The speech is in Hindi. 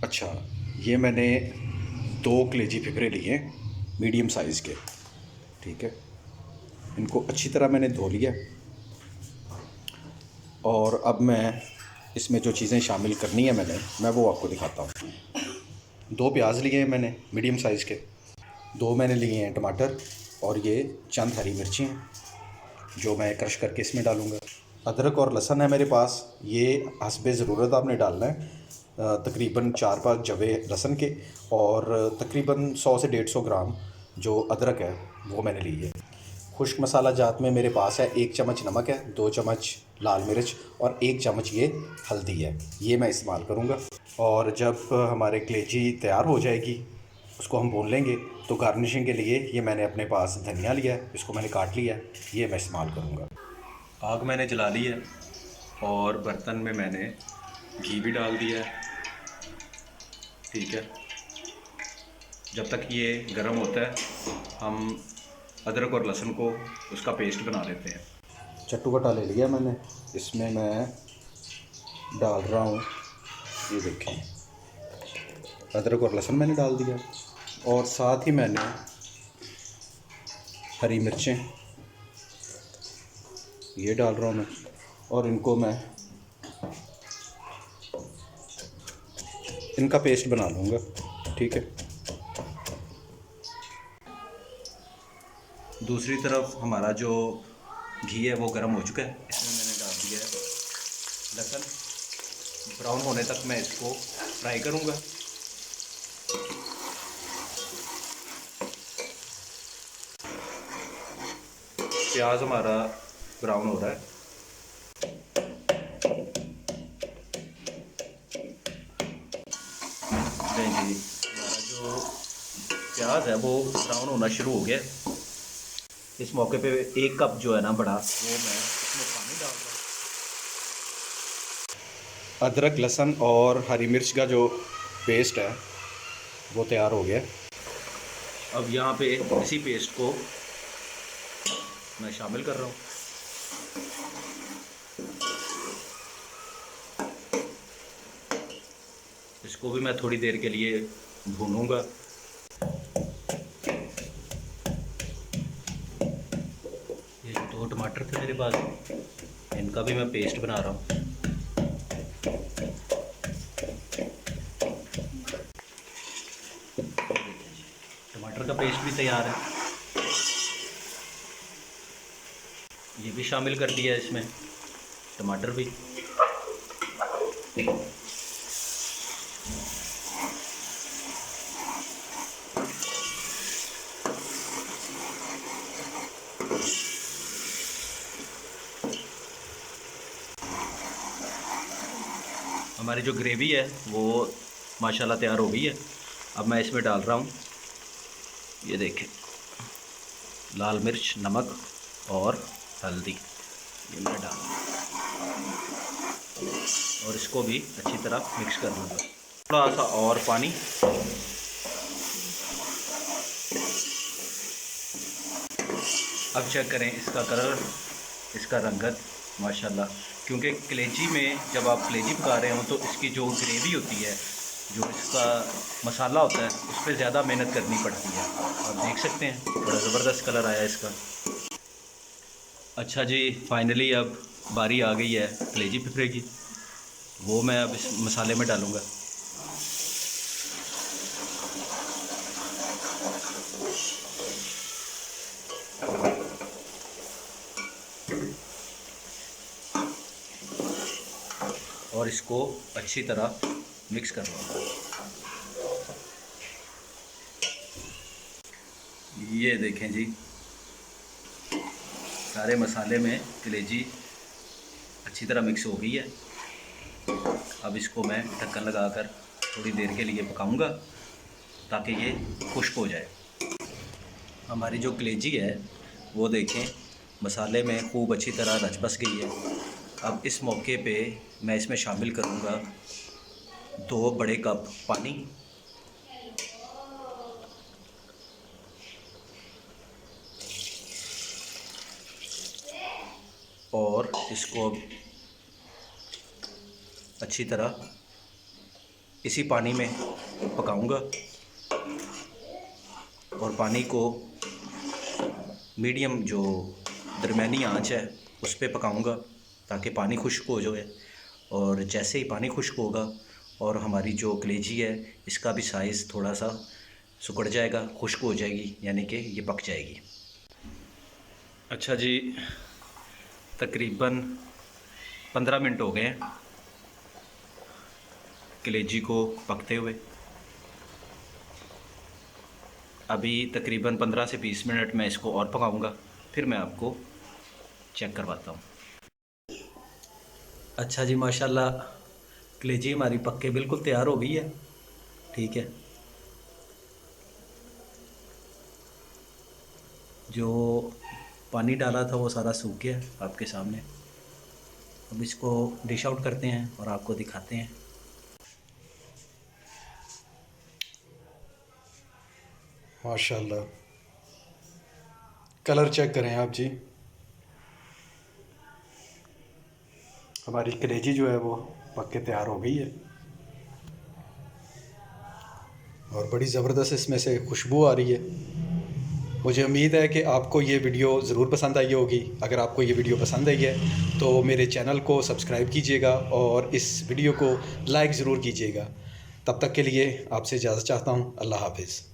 अच्छा, ये मैंने 2 कलेजी फिफरे लिए, मीडियम साइज़ के। ठीक है, इनको अच्छी तरह मैंने धो लिया और अब मैं इसमें जो चीज़ें शामिल करनी है मैं वो आपको दिखाता हूँ। 2 प्याज लिए हैं मैंने मीडियम साइज़ के, 2 मैंने लिए हैं टमाटर और ये चंद हरी मिर्ची हैं जो मैं क्रश करके इसमें डालूँगा। अदरक और लहसुन है मेरे पास, ये हस्बे ज़रूरत आपने डालना है। तकरीबन 4-5 जवे लहसुन के और तकरीबन 100 से 150 ग्राम जो अदरक है वो मैंने ली है। खुश्क मसाला जात में मेरे पास है 1 चम्मच नमक है, 2 चम्मच लाल मिर्च और 1 चम्मच ये हल्दी है, ये मैं इस्तेमाल करूँगा। और जब हमारे कलेजी तैयार हो जाएगी उसको हम भून लेंगे। तो गार्निशिंग के लिए ये मैंने अपने पास धनिया लिया है, इसको मैंने काट लिया है, ये मैं इस्तेमाल करूँगा। आग मैंने जला ली है और बर्तन में मैंने घी भी डाल दिया है। ठीक है, जब तक ये गर्म होता है हम अदरक और लहसुन को उसका पेस्ट बना लेते हैं। चट्टू बटा ले लिया मैंने, इसमें मैं डाल रहा हूँ, ये देखें, अदरक और लहसुन मैंने डाल दिया और साथ ही मैंने हरी मिर्चें ये डाल रहा हूँ मैं, और इनको मैं इनका पेस्ट बना लूँगा। ठीक है, दूसरी तरफ हमारा जो घी है वो गर्म हो चुका है, इसमें मैंने डाल दिया है लहसुन। ब्राउन होने तक मैं इसको फ्राई करूँगा। प्याज हमारा ब्राउन हो रहा है। नहीं जी, हमारा जो प्याज है वो ब्राउन होना शुरू हो गया। इस मौके पे 1 कप जो है ना बड़ा, वो मैं इसमें पानी डाल रहा हूँ। अदरक लहसुन और हरी मिर्च का जो पेस्ट है वो तैयार हो गया। अब यहाँ पे इसी पेस्ट को मैं शामिल कर रहा हूँ। इसको भी मैं थोड़ी देर के लिए भूनूंगा। ये जो 2 टमाटर थे मेरे पास, इनका भी मैं पेस्ट बना रहा हूँ। टमाटर का पेस्ट भी तैयार है, ये भी शामिल कर दिया है इसमें, टमाटर भी। हमारी जो ग्रेवी है वो माशाल्लाह तैयार हो गई है। अब मैं इसमें डाल रहा हूँ, ये देखें, लाल मिर्च, नमक और हल्दी, ये मैं डाल और इसको भी अच्छी तरह मिक्स कर लूँगा। थोड़ा सा और पानी। अब चेक करें इसका कलर, इसका रंगत, माशाल्लाह। क्योंकि कलेजी में जब आप कलेजी पका रहे हो तो इसकी जो ग्रेवी होती है, जो इसका मसाला होता है, उस पर ज़्यादा मेहनत करनी पड़ती है। आप देख सकते हैं बड़ा ज़बरदस्त कलर आया इसका। अच्छा जी, फाइनली अब बारी आ गई है कलेजी फिफरे की, वो मैं अब इस मसाले में डालूँगा। और इसको अच्छी तरह मिक्स कर लूँगा। ये देखें जी, सारे मसाले में कलेजी अच्छी तरह मिक्स हो गई है। अब इसको मैं ढक्कन लगाकर थोड़ी देर के लिए पकाऊंगा ताकि ये खुश्क हो जाए। हमारी जो कलेजी है वो देखें मसाले में खूब अच्छी तरह रच बस गई है। अब इस मौके पे मैं इसमें शामिल करूंगा 2 बड़े कप पानी। और इसको अब अच्छी तरह इसी पानी में पकाऊंगा और पानी को मीडियम जो दरमियानी आंच है उस पर पकाऊंगा ताकि पानी खुश्क हो जाए। और जैसे ही पानी खुश्क होगा और हमारी जो कलेजी है इसका भी साइज़ थोड़ा सा सिकुड़ जाएगा, खुश्क हो जाएगी, यानी कि ये पक जाएगी। अच्छा जी, तकरीबन 15 मिनट हो गए हैं कलेजी को पकते हुए। अभी तकरीबन 15 से 20 मिनट मैं इसको और पकाऊंगा, फिर मैं आपको चेक करवाता हूँ। अच्छा जी, माशाल्लाह कलेजी हमारी पक के बिल्कुल तैयार हो गई है। ठीक है, जो पानी डाला था वो सारा सूख गया आपके सामने। अब इसको डिश आउट करते हैं और आपको दिखाते हैं। माशाल्लाह, कलर चेक करें आप जी। हमारी कलेजी जो है वो पक के तैयार हो गई है और बड़ी ज़बरदस्त इसमें से खुशबू आ रही है। मुझे उम्मीद है कि आपको ये वीडियो ज़रूर पसंद आई होगी। अगर आपको ये वीडियो पसंद आई है तो मेरे चैनल को सब्सक्राइब कीजिएगा और इस वीडियो को लाइक ज़रूर कीजिएगा। तब तक के लिए आपसे इजाज़त चाहता हूँ। अल्लाह हाफ़िज़।